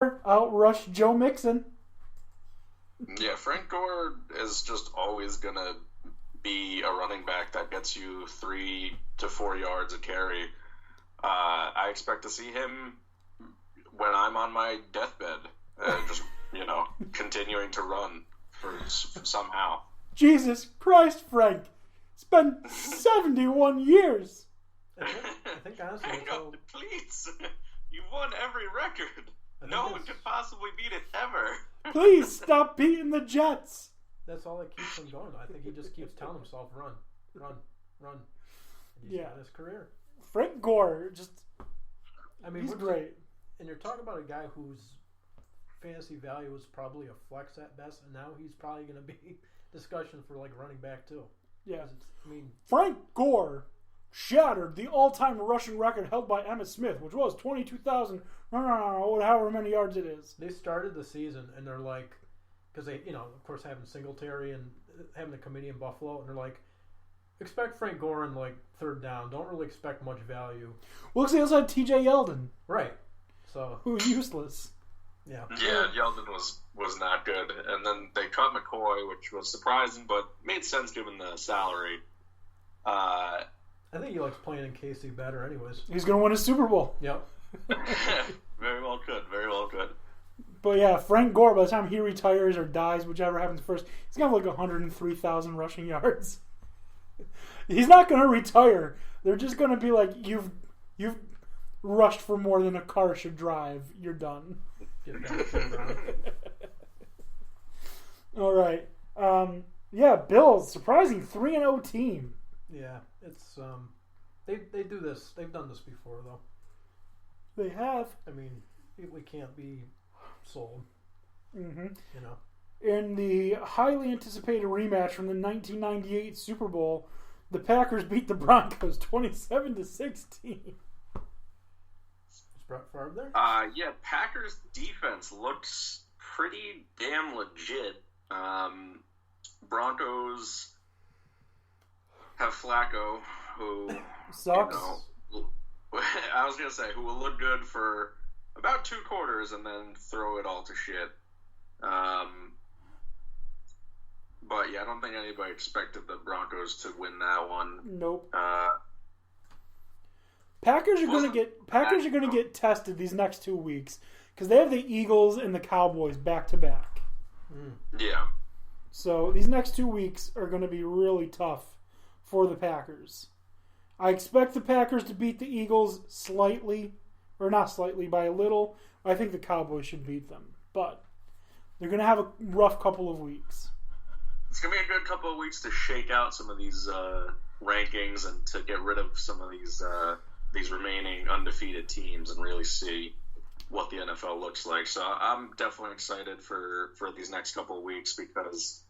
outrushed Joe Mixon. Yeah, Frank Gore is just always going to be a running back that gets you 3 to 4 yards a carry. I expect to see him when I'm on my deathbed, just, continuing to run somehow. Jesus Christ, Frank. It's been 71 years. I think honestly, Hang on, please. You've won every record. No one could possibly beat it ever. Please stop beating the Jets. That's all that keeps him going. I think he just keeps telling himself, run. And he's got his career. Frank Gore, he's great. And you're talking about a guy whose fantasy value is probably a flex at best, and now he's probably going to be discussion for like running back too. Yeah. Frank Gore shattered the all-time rushing record held by Emmitt Smith, which was 22,000, however many yards it is. They started the season, and they're like, because they, of course, having Singletary and having the committee in Buffalo, and they're like, expect Frank Gore in like third down. Don't really expect much value. Well, because they also had T.J. Yeldon. Right. So who was useless. Yeah. Yeah, Yeldon was not good. And then they cut McCoy, which was surprising, but made sense given the salary. I think he likes playing in KC better anyways. He's going to win a Super Bowl. Yep. Very well could. But yeah, Frank Gore, by the time he retires or dies, whichever happens first, he's going to have like 103,000 rushing yards. He's not going to retire. They're just going to be like, you've rushed for more than a car should drive. You're done. All right. Bills, surprising 3-0 team. Yeah, it's they do this. They've done this before though. They have. I mean, we can't be sold. Mm-hmm. In the highly anticipated rematch from the 1998 Super Bowl, the Packers beat the Broncos 27-16. Brett Favre there? Yeah, Packers defense looks pretty damn legit. Broncos have Flacco, who sucks. I was gonna say who will look good for about 2 quarters and then throw it all to shit. But yeah, I don't think anybody expected the Broncos to win that one. Nope. Packers are going to get tested these next 2 weeks because they have the Eagles and the Cowboys back to back. Yeah. So these next 2 weeks are going to be really tough for the Packers. I expect the Packers to beat the Eagles slightly, or not slightly, by a little. I think the Cowboys should beat them, but they're going to have a rough couple of weeks. It's going to be a good couple of weeks to shake out some of these rankings and to get rid of some of these remaining undefeated teams and really see what the NFL looks like. So I'm definitely excited for these next couple of weeks because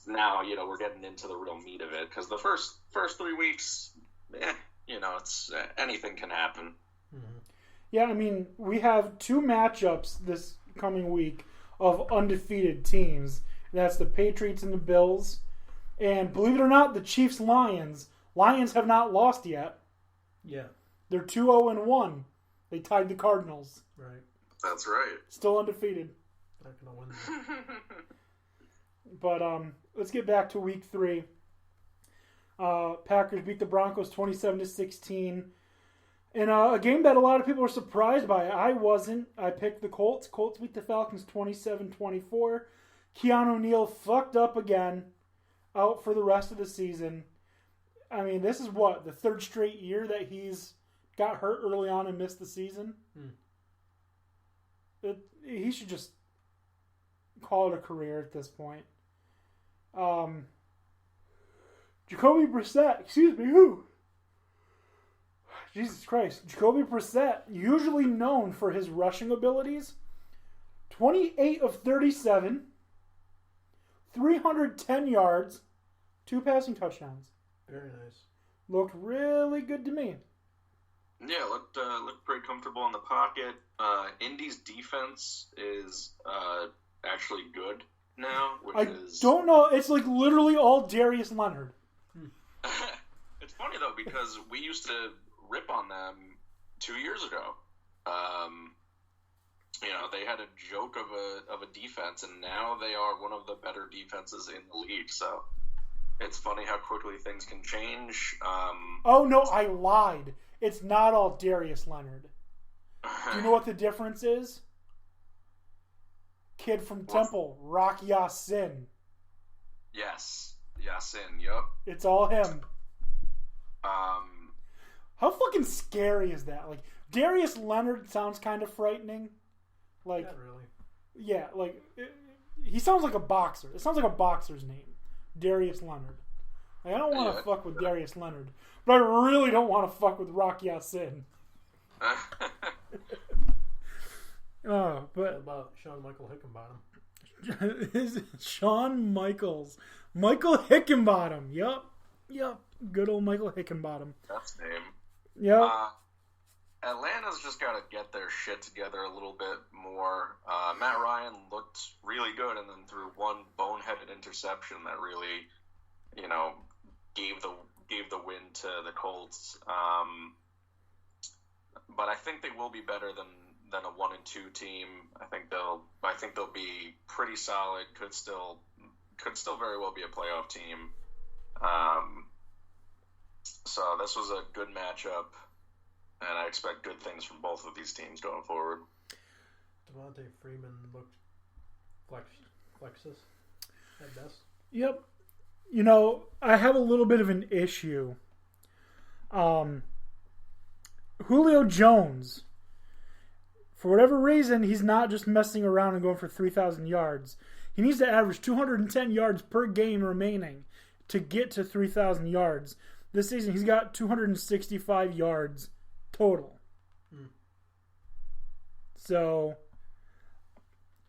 now, we're getting into the real meat of it. Because the first 3 weeks, it's anything can happen. Mm-hmm. Yeah, I mean, we have 2 matchups this coming week of undefeated teams. That's the Patriots and the Bills. And believe it or not, the Chiefs-Lions. Lions have not lost yet. Yeah. They're 2-0-1. They tied the Cardinals. Right. That's right. Still undefeated. Not gonna win. But let's get back to week 3. Packers beat the Broncos 27-16. In a game that a lot of people were surprised by. I wasn't. I picked the Colts. Colts beat the Falcons 27-24. Keanu Neal fucked up again. Out for the rest of the season. I mean, this is the 3rd straight year that he's got hurt early on and missed the season. He should just call it a career at this point. Jacoby Brissett, who? Jesus Christ. Jacoby Brissett, usually known for his rushing abilities, 28 of 37, 310 yards, 2 passing touchdowns. Very nice. Looked really good to me. Yeah, looked pretty comfortable in the pocket. Indy's defense is actually good now, I don't know. It's like literally all Darius Leonard. It's funny though because we used to rip on them 2 years ago. they had a joke of a defense, and now they are one of the better defenses in the league. So it's funny how quickly things can change. Oh no, I lied. It's not all Darius Leonard. Do you know what the difference is? Kid from Temple, Rock Ya-Sin. Yes, Ya-Sin. Yup. It's all him. How fucking scary is that? Like, Darius Leonard sounds kind of frightening. Like, Not really. yeah, like he sounds like a boxer. It sounds like a boxer's name, Darius Leonard. Like, I don't want to fuck with Darius Leonard, but I really don't want to fuck with Rock Ya-Sin. Oh, What but about Shawn Michael Hickenbottom? Michael Hickenbottom. Yup. Good old Michael Hickenbottom. That's the name. Yep. Atlanta's just got to get their shit together a little bit more. Matt Ryan looked really good, and then threw one boneheaded interception that really, gave the win to the Colts. But I think they will be better than a 1-2 team. I think they'll be pretty solid. Could still very well be a playoff team. So this was a good matchup, and I expect good things from both of these teams going forward. Devontae Freeman looked flexus at best. Yep. I have a little bit of an issue. Julio Jones, for whatever reason, he's not just messing around and going for 3,000 yards. He needs to average 210 yards per game remaining to get to 3,000 yards. This season, he's got 265 yards total. So,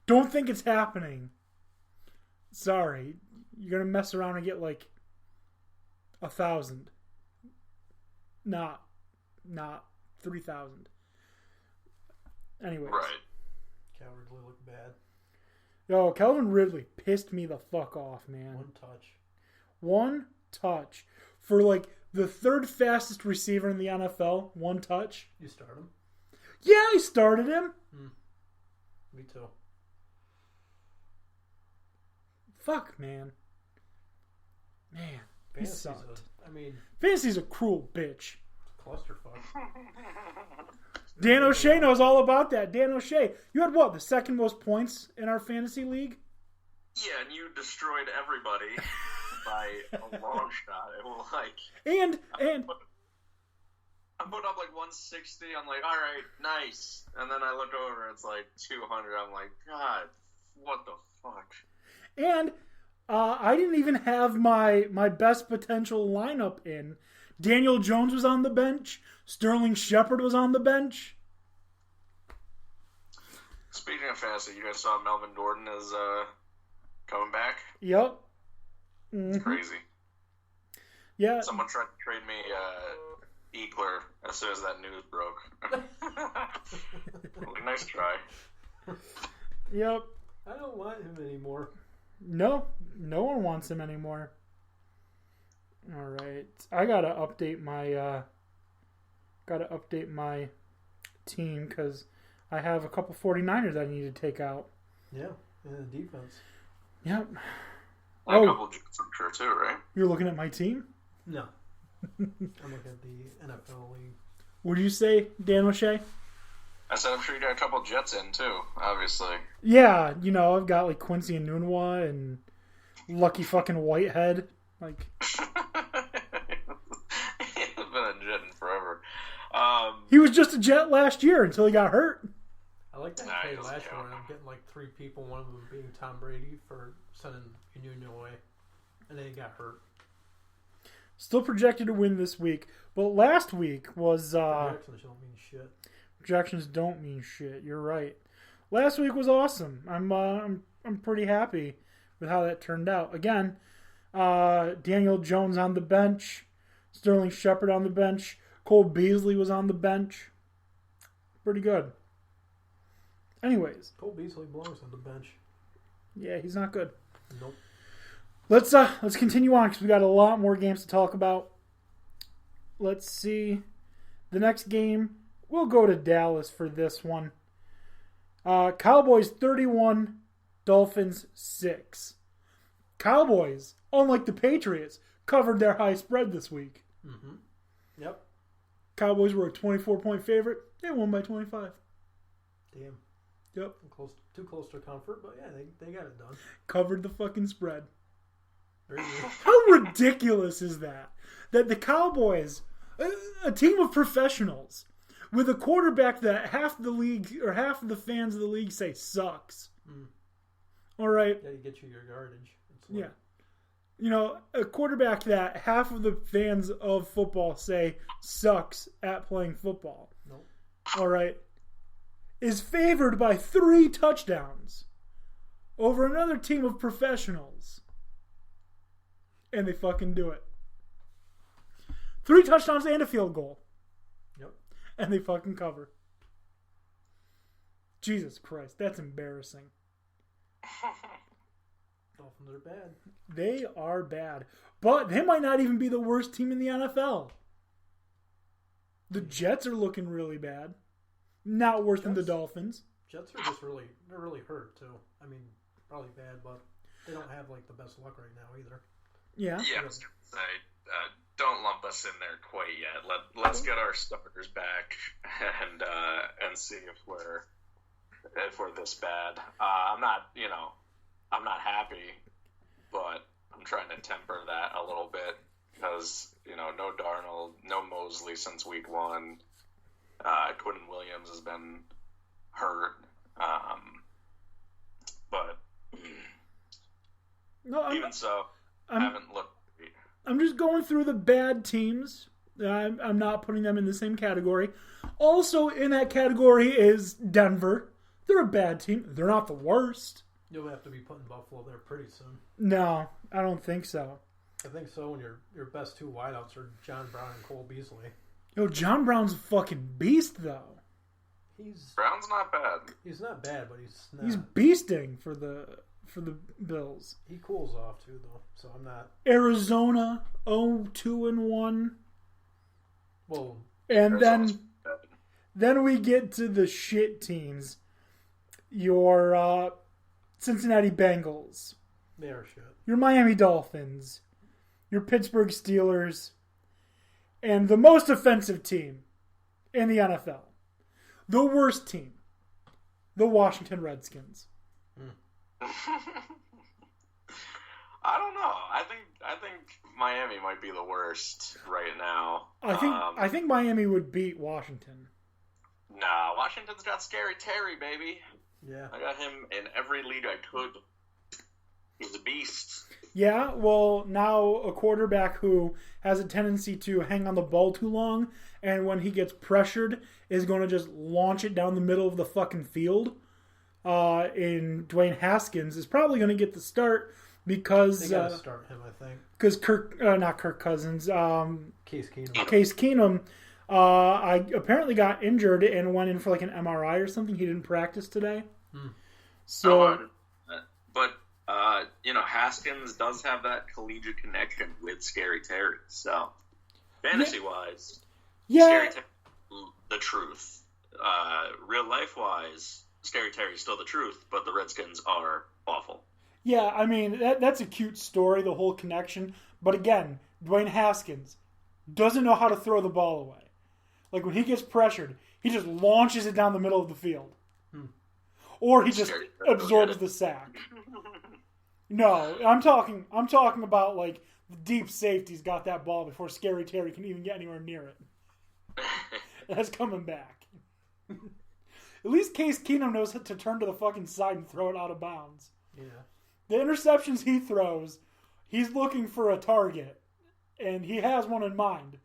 don't think it's happening. Sorry. You're going to mess around and get like 1,000. Not 3,000. Anyways. Right. Calvin Ridley looked bad. Yo, Calvin Ridley pissed me the fuck off, man. One touch. For like the third fastest receiver in the NFL, one touch. You start him? Yeah, I started him. Me too. Fuck, man. He sucked. Fantasy's a cruel bitch. Clusterfuck. Dan O'Shea knows all about that. Dan O'Shea, you had what? The second most points in our fantasy league? Yeah, and you destroyed everybody by a long shot. It was like... And... I put up like 160. I'm like, all right, nice. And then I look over, it's like 200. I'm like, God, what the fuck? And I didn't even have my best potential lineup in. Daniel Jones was on the bench. Sterling Shepard was on the bench. Speaking of fantasy, you guys saw Melvin Gordon is coming back? Yep. It's crazy. Yeah. Someone tried to trade me Eckler as soon as that news broke. Nice try. Yep. I don't want him anymore. No one wants him anymore. All right, I gotta update my team because I have a couple 49ers I need to take out. Yeah, and the defense. Yep. A couple Jets, I'm sure too, right? You're looking at my team? No, I'm looking at the NFL league. What did you say, Dan O'Shea? I said I'm sure you got a couple Jets in too, obviously. Yeah, I've got like Quincy Enunwa and Lucky fucking Whitehead. Like, he's been a Jet in forever. He was just a Jet last year until he got hurt. I like that trade last year when I'm getting like 3 people, one of them being Tom Brady for sending Enunwa away, and then he got hurt. Still projected to win this week, but last week was Projections don't mean shit. Projections don't mean shit. You're right. Last week was awesome. I'm pretty happy with how that turned out. Again, Daniel Jones on the bench, Sterling Shepard on the bench, Cole Beasley was on the bench. Pretty good. Anyways, Cole Beasley belongs on the bench. Yeah, he's not good. Nope. Let's continue on because we got a lot more games to talk about. Let's see. The next game, we'll go to Dallas for this one. Cowboys 31, Dolphins 6. Cowboys, unlike the Patriots, covered their high spread this week. Mm-hmm. Yep. Cowboys were a 24-point favorite. They won by 25. Damn. Yep. Too close to comfort, but yeah, they got it done. Covered the fucking spread. Very good. How ridiculous is that? That the Cowboys, a team of professionals, with a quarterback that half the league or half of the fans of the league say sucks. Mm. All right. Yeah, you get you your yardage. Yeah. You know, a quarterback that half of the fans of football say sucks at playing football. Nope. All right. Is favored by 3 touchdowns over another team of professionals. And they fucking do it. 3 touchdowns and a field goal. Yep. And they fucking cover. Jesus Christ, that's embarrassing. Dolphins are bad. They are bad. But they might not even be the worst team in the NFL. The Jets are looking really bad. Not worse than the Dolphins. Jets are just they're really hurt too. I mean, probably bad, but they don't have like the best luck right now either. Yeah. Yeah, I was going to say, don't lump us in there quite yet. Let's get our starters back and see if we're this bad. I'm not happy, but I'm trying to temper that a little bit because, no Darnold, no Mosley since week 1. Quentin Williams has been hurt. But even so, I haven't looked great. I'm just going through the bad teams. I'm not putting them in the same category. Also in that category is Denver. They're a bad team. They're not the worst. You'll have to be putting Buffalo there pretty soon. No, I don't think so. I think so when your best 2 wideouts are John Brown and Cole Beasley. Yo, John Brown's a fucking beast, though. Brown's not bad. He's not bad, but he's not. He's beasting for the Bills. He cools off too, though. So I'm not. Arizona 0-2-1. Well, and then we get to the shit teams. Your Cincinnati Bengals. They are shit. Your Miami Dolphins. Your Pittsburgh Steelers. And the most offensive team in the NFL. The worst team. The Washington Redskins. I don't know. I think Miami might be the worst right now. I think Miami would beat Washington. Nah, Washington's got Scary Terry, baby. Yeah. I got him in every league I could. He's a beast. Yeah, well, now a quarterback who has a tendency to hang on the ball too long, and when he gets pressured, is going to just launch it down the middle of the fucking field. In Dwayne Haskins is probably going to get the start because they got to start him, I think. Because not Kirk Cousins, Case Keenum. Case Keenum, I apparently got injured and went in for like an MRI or something. He didn't practice today. So, but Haskins does have that collegiate connection with Scary Terry. So, fantasy-wise, Scary Terry, the truth. Real life-wise, Scary Terry's still the truth, but the Redskins are awful. Yeah, I mean, that's a cute story, the whole connection. But again, Dwayne Haskins doesn't know how to throw the ball away. Like, when he gets pressured, he just launches it down the middle of the field. Or he just absorbs the sack. No, I'm talking about, like, the deep safety's got that ball before Scary Terry can even get anywhere near it. That's coming back. At least Case Keenum knows to turn to the fucking side and throw it out of bounds. Yeah. The interceptions he throws, he's looking for a target, and he has one in mind.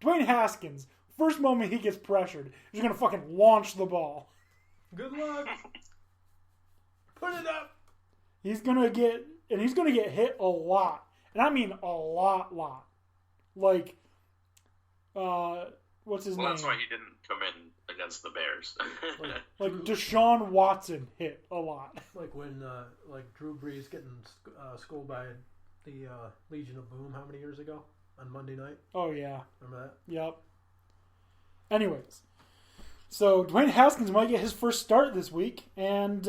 Dwayne Haskins, first moment he gets pressured, he's going to fucking launch the ball. Good luck. Put it up. He's going to get hit a lot. And I mean a lot. Like, what's his name? Well, that's why he didn't come in against the Bears. like Deshaun Watson hit a lot. Like when Drew Brees getting schooled by the Legion of Boom how many years ago on Monday night? Oh, yeah. Remember that? Yep. Anyways. So Dwayne Haskins might get his first start this week, and